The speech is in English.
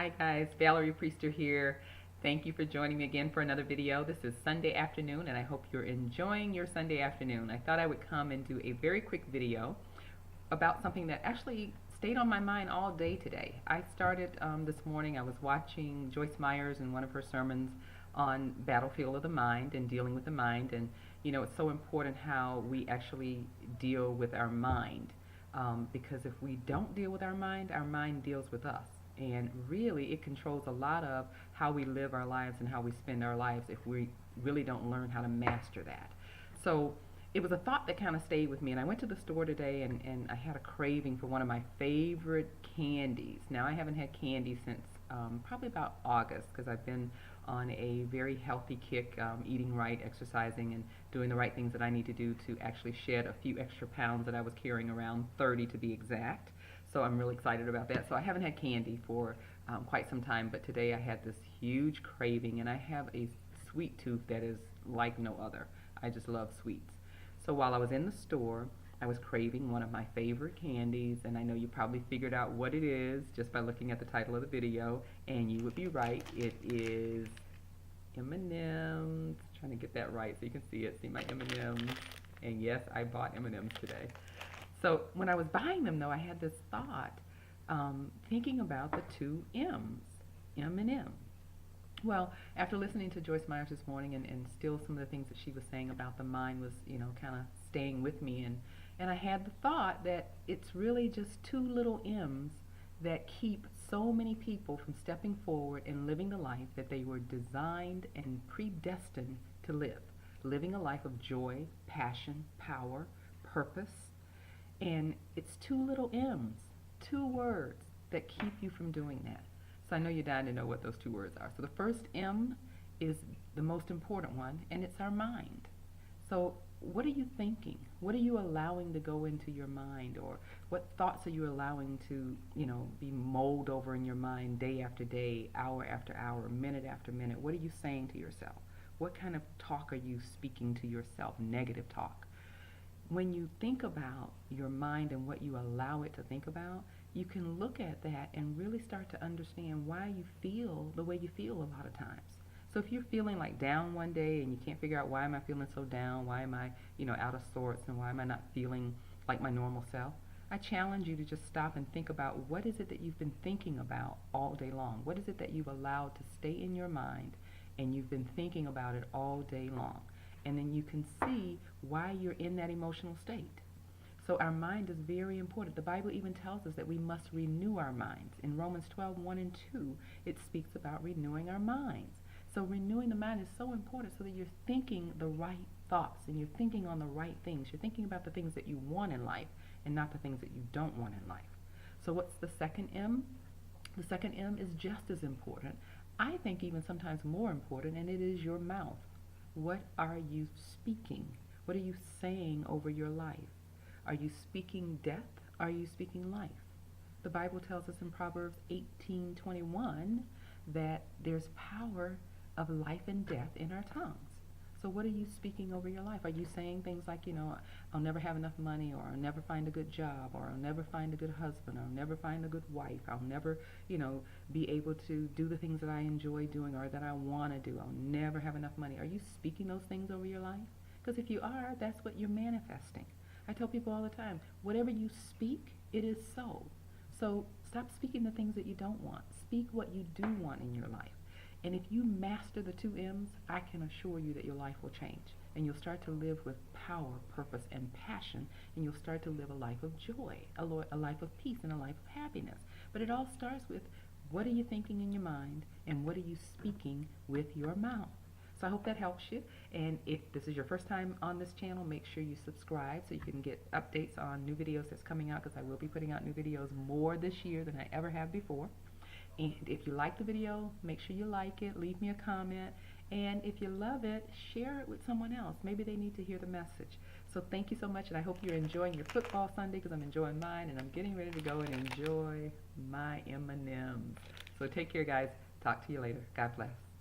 Hi guys, Valerie Priester here. Thank you for joining me again for another video. This is Sunday afternoon and I hope you're enjoying your Sunday afternoon. I thought I would come and do a very quick video about something that actually stayed on my mind all day today. I started this morning, I was watching Joyce Myers in one of her sermons on battlefield of the mind and dealing with the mind, and you know, it's so important how we actually deal with our mind, because if we don't deal with our mind deals with us, and really it controls a lot of how we live our lives and how we spend our lives if we really don't learn how to master that. So it was a thought that kind of stayed with me, and I went to the store today and I had a craving for one of my favorite candies. Now I haven't had candy since probably about August, because I've been on a very healthy kick, eating right, exercising, and doing the right things that I need to do to actually shed a few extra pounds that I was carrying around, 30 to be exact. So I'm really excited about that. So I haven't had candy for quite some time, but today I had this huge craving, and I have a sweet tooth that is like no other. I just love sweets. So while I was in the store, I was craving one of my favorite candies, and I know you probably figured out what it is just by looking at the title of the video, and you would be right. It is M&Ms. Trying to get that right so you can see it. See my M&Ms. And yes, I bought M&Ms today. So when I was buying them, though, I had this thought, thinking about the two M's, M&M. Well, after listening to Joyce Myers this morning, and still some of the things that she was saying about the mind was, you know, kind of staying with me, and I had the thought that it's really just two little M's that keep so many people from stepping forward and living the life that they were designed and predestined to live. Living a life of joy, passion, power, purpose. And it's two little M's, two words that keep you from doing that. So I know you're dying to know what those two words are. So the first M is the most important one, and it's our mind. So what are you thinking? What are you allowing to go into your mind? Or what thoughts are you allowing to, you know, be mulled over in your mind day after day, hour after hour, minute after minute? What are you saying to yourself? What kind of talk are you speaking to yourself? Negative talk. When you think about your mind and what you allow it to think about, you can look at that and really start to understand why you feel the way you feel a lot of times. So if you're feeling like down one day and you can't figure out why am I feeling so down, why am I, you know, out of sorts, and why am I not feeling like my normal self, I challenge you to just stop and think about what is it that you've been thinking about all day long. What is it that you've allowed to stay in your mind and you've been thinking about it all day long? And then you can see why you're in that emotional state. So our mind is very important. The Bible even tells us that we must renew our minds. In Romans 12:1 and 2, it speaks about renewing our minds. So renewing the mind is so important so that you're thinking the right thoughts and you're thinking on the right things. You're thinking about the things that you want in life and not the things that you don't want in life. So what's the second M? The second M is just as important. I think even sometimes more important, and it is your mouth. What are you speaking? What are you saying over your life? Are you speaking death? Are you speaking life? The Bible tells us in Proverbs 18:21 that there's power of life and death in our tongues. So what are you speaking over your life? Are you saying things like, you know, I'll never have enough money, or I'll never find a good job, or I'll never find a good husband, or I'll never find a good wife, I'll never, you know, be able to do the things that I enjoy doing or that I want to do, I'll never have enough money? Are you speaking those things over your life? Because if you are, that's what you're manifesting. I tell people all the time, whatever you speak, it is so. So stop speaking the things that you don't want. Speak what you do want in your life. And if you master the two M's, I can assure you that your life will change. And you'll start to live with power, purpose, and passion. And you'll start to live a life of joy, a life of peace, and a life of happiness. But it all starts with, what are you thinking in your mind, and what are you speaking with your mouth? So I hope that helps you. And if this is your first time on this channel, make sure you subscribe so you can get updates on new videos that's coming out, because I will be putting out new videos more this year than I ever have before. And if you like the video, make sure you like it, leave me a comment, and if you love it, share it with someone else. Maybe they need to hear the message. So thank you so much, and I hope you're enjoying your football Sunday, because I'm enjoying mine, and I'm getting ready to go and enjoy my M&Ms. So take care, guys. Talk to you later. God bless.